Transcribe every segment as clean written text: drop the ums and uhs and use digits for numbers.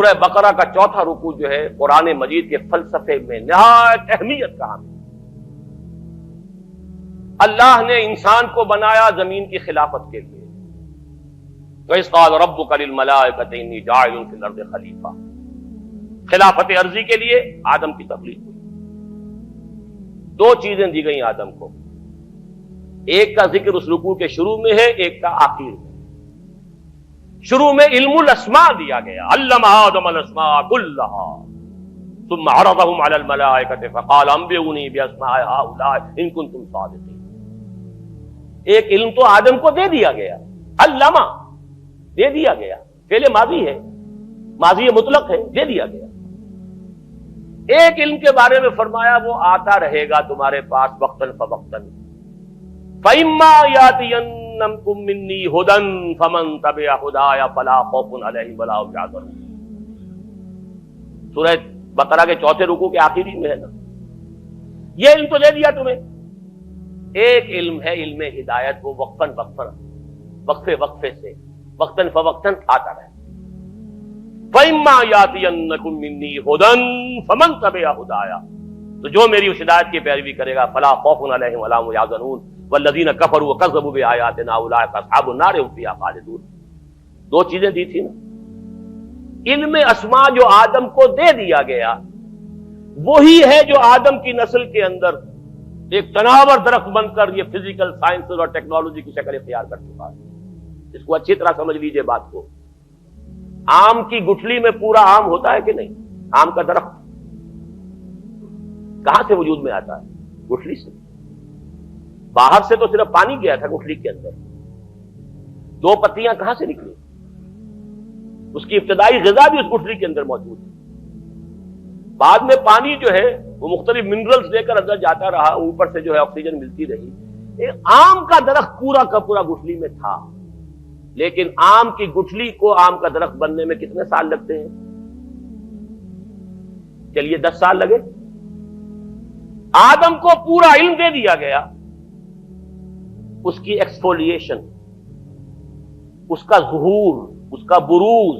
سورہ بقرہ کا چوتھا رکوع جو ہے قرآن مجید کے فلسفے میں نہایت اہمیت کا حامل۔ اللہ نے انسان کو بنایا زمین کی خلافت کے لیے، وَإِذْ قَالَ رَبُّكَ لِلْمَلَائِكَةِ إِنِّي جَاعِلٌ فِي الْأَرْضِ خَلِيفَةً، خلافت عرضی کے لیے آدم کی تخلیق ہوئی۔ دو چیزیں دی گئیں آدم کو، ایک کا ذکر اس رکوع کے شروع میں ہے، ایک کا آخر میں۔ شروع میں علم الاسماء دیا گیا، علم آدم الاسماء كلها ثم عرضهم على الملائكة فقال انبئوني باسماء هؤلاء ان كنتم صادقين۔ ایک علم تو آدم کو دے دیا گیا، علمہ دے دیا گیا، فعل ماضی ہے، ماضی مطلق ہے، دے دیا گیا۔ ایک علم کے بارے میں فرمایا وہ آتا رہے گا تمہارے پاس وقتاً فوقتاً، فَإِمَّا يَأْتِيَنَّكُم مِّنِّي هُدًى فَمَن تَبِعَ هُدَايَ فَلَا خَوْفٌ عَلَيْهِمْ وَلَا هُمْ يَحْزَنُونَ۔ سورہ بقرہ کے چوتھے رکوع کے آخری میں ہے نا، یہ علم تو دے دیا تمہیں۔ ایک علم ہے علم ہدایت، وہ وقفاً وقفے سے وقتاً فوقتاً آتا رہے۔ فَإِمَّا يَأْتِيَنَّكُم مِّنِّي هُدًى فَمَن تَبِعَ هُدَايَ، تو جو میری اس ہدایت کی پیروی کرے گا فَلَا خَوْفٌ عَلَيْهِمْ وَلَا هُمْ يَحْزَنُونَ وَالَّذِينَ كَفَرُوا وَكَذَّبُوا بِآيَاتِنَا أُولَٰئِكَ أَصْحَابُ النَّارِ هُمْ فِيهَا خَالِدُونَ۔ دو چیزیں دی تھی نا، علم اسماء جو آدم کو دے دیا گیا وہی ہے جو آدم کی نسل کے اندر ایک تناور درخت بن کر یہ فزیکل سائنسز اور ٹیکنالوجی کی شکل اختیار کر چکا ہے۔ اس کو اچھی طرح سمجھ لیجئے بات کو۔ آم کی گٹھلی میں پورا آم ہوتا ہے کہ نہیں؟ آم کا درخت کہاں سے وجود میں آتا ہے؟ گٹھلی سے۔ باہر سے تو صرف پانی گیا تھا گٹھلی کے اندر، دو پتیاں کہاں سے نکلی؟ اس کی ابتدائی غذا بھی اس گٹھلی کے اندر موجود ہے۔ بعد میں پانی جو ہے وہ مختلف منرلز لے کر اندر جاتا رہا، اوپر سے جو ہے آکسیجن ملتی رہی۔ ایک آم کا درخت پورا کا پورا گٹھلی میں تھا، لیکن آم کی گٹھلی کو آم کا درخت بننے میں کتنے سال لگتے ہیں؟ چلیے 10 سال لگے۔ آدم کو پورا علم دے دیا گیا، اس کی ایکسفولیشن، اس کا ظہور، اس کا بروز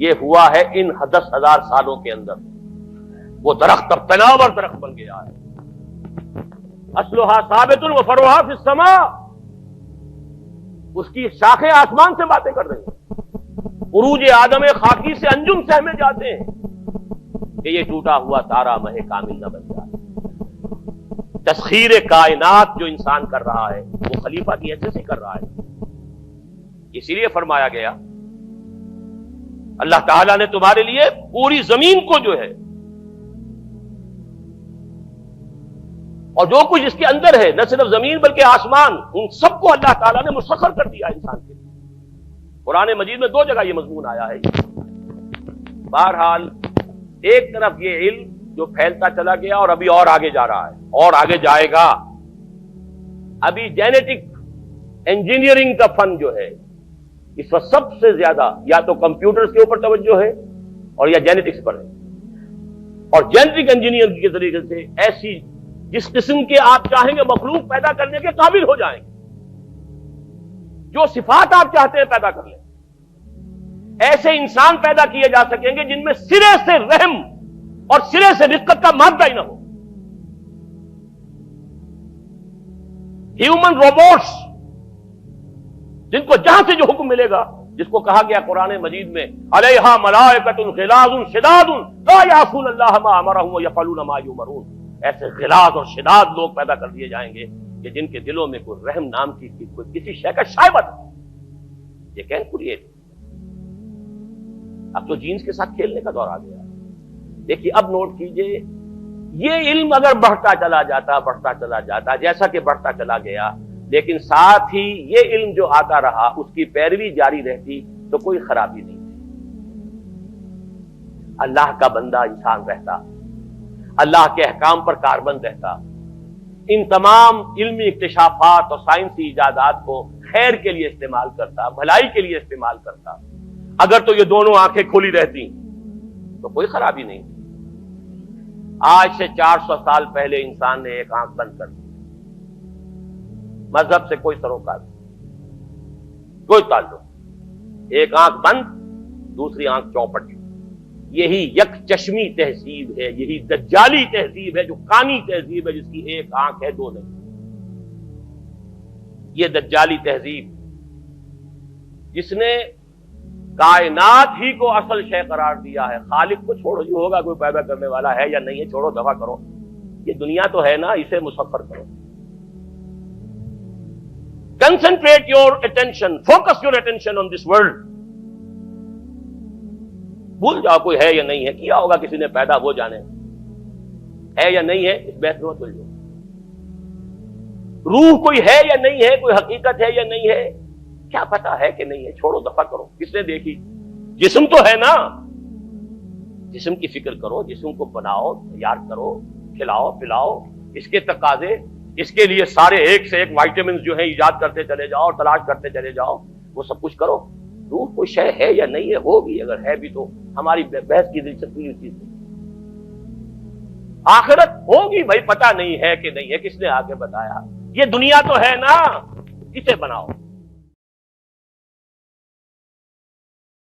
یہ ہوا ہے ان 10,000 سالوں کے اندر۔ وہ درخت اب تناور درخت بن گیا ہے، اصلها ثابت وفرعها فی السماء، اس کی شاخیں آسمان سے باتیں کر رہی ہیں۔ عروج آدم خاکی سے انجم سہمے جاتے ہیں کہ یہ ٹوٹا ہوا تارا مہ کامل نہ بن جائے۔ تسخیر کائنات جو انسان کر رہا ہے وہ خلیفہ کی حیثیت سے کر رہا ہے۔ اسی لیے فرمایا گیا اللہ تعالیٰ نے تمہارے لیے پوری زمین کو جو ہے اور جو کچھ اس کے اندر ہے، نہ صرف زمین بلکہ آسمان، ان سب کو اللہ تعالیٰ نے مسخر کر دیا انسان کے لیے۔ قرآن مجید میں 2 جگہ یہ مضمون آیا ہے۔ بہرحال ایک طرف یہ علم جو پھیلتا چلا گیا اور ابھی اور آگے جا رہا ہے اور آگے جائے گا۔ ابھی جینیٹک انجینئرنگ کا فن جو ہے اس وقت سب سے زیادہ یا تو کمپیوٹرز کے اوپر توجہ ہے اور یا جینیٹکس پر ہے، اور جینیٹک انجینئرنگ کے طریقے سے ایسی جس قسم کے آپ چاہیں گے مخلوق پیدا کرنے کے قابل ہو جائیں گے، جو صفات آپ چاہتے ہیں پیدا کر لیں۔ ایسے انسان پیدا کیے جا سکیں گے جن میں سرے سے رحم اور سرے سے رقت کا مادہ ہی نہ ہو۔ ہیومن روبوٹس جن کو جہاں سے جو حکم ملے گا، جس کو کہا گیا قرآن مجید میں علیہا ملائکۃ غلاظ شداد لا یعصون اللہ ما امرهم ویفعلون ما یؤمرون، ایسے غلاظ اور شداد لوگ پیدا کر دیے جائیں گے کہ جن کے دلوں میں کوئی رحم نام کی کوئی کسی شے کا شائبہ تھا۔ یہ کین کریٹ۔ اب تو جینز کے ساتھ کھیلنے کا دور آ گیا ہے۔ دیکھیے اب نوٹ کیجئے، یہ علم اگر بڑھتا چلا جاتا جیسا کہ بڑھتا چلا گیا، لیکن ساتھ ہی یہ علم جو آتا رہا اس کی پیروی جاری رہتی تو کوئی خرابی نہیں تھی۔ اللہ کا بندہ انسان رہتا، اللہ کے احکام پر کاربند رہتا، ان تمام علمی اکتشافات اور سائنسی ایجادات کو خیر کے لیے استعمال کرتا، بھلائی کے لیے استعمال کرتا۔ اگر تو یہ دونوں آنکھیں کھلی رہتی تو کوئی خرابی نہیں تھی۔ آج سے 400 سال پہلے انسان نے ایک آنکھ بند کر دی، مذہب سے کوئی سروکار نہیں، کوئی تعلق، ایک آنکھ بند دوسری آنکھ چوپٹ. یہی یک چشمی تہذیب ہے, یہی دجالی تہذیب ہے, جو کانی تہذیب ہے جس کی ایک آنکھ ہے دو نہیں. یہ دجالی تہذیب جس نے کائنات ہی کو اصل شے قرار دیا ہے. خالق کو چھوڑو, جو ہوگا کوئی پیدا کرنے والا ہے یا نہیں ہے, چھوڑو, دفع کرو. یہ دنیا تو ہے نا, اسے مسخر کرو. Concentrate your attention, focus your attention on this world. بھول جاؤ کوئی ہے یا نہیں ہے, کیا ہوگا کسی نے پیدا, وہ جانے. ہے یا نہیں ہے اس بحث میں بھول جاؤ. روح کوئی ہے یا نہیں ہے, کوئی حقیقت ہے یا نہیں ہے, کیا پتا ہے کہ نہیں ہے, چھوڑو, دفع کرو. کس نے دیکھی؟ جسم تو ہے نا, جسم کی فکر کرو, جسم کو بناؤ, تیار کرو, کھلاؤ پلاؤ, اس کے تقاضے, اس کے لیے سارے ایک سے ایک وائٹامنز جو ہیں ایجاد کرتے چلے جاؤ اور تلاش کرتے چلے جاؤ, وہ سب کچھ کرو. روح کوئی شے ہے یا نہیں ہے, ہوگی, اگر ہے بھی تو ہماری بحث کی دلچسپی اس چیز نہیں. آخرت ہوگی بھائی, پتہ نہیں ہے کہ نہیں ہے, کس نے آ کے بتایا. یہ دنیا تو ہے نا, اسے بناؤ.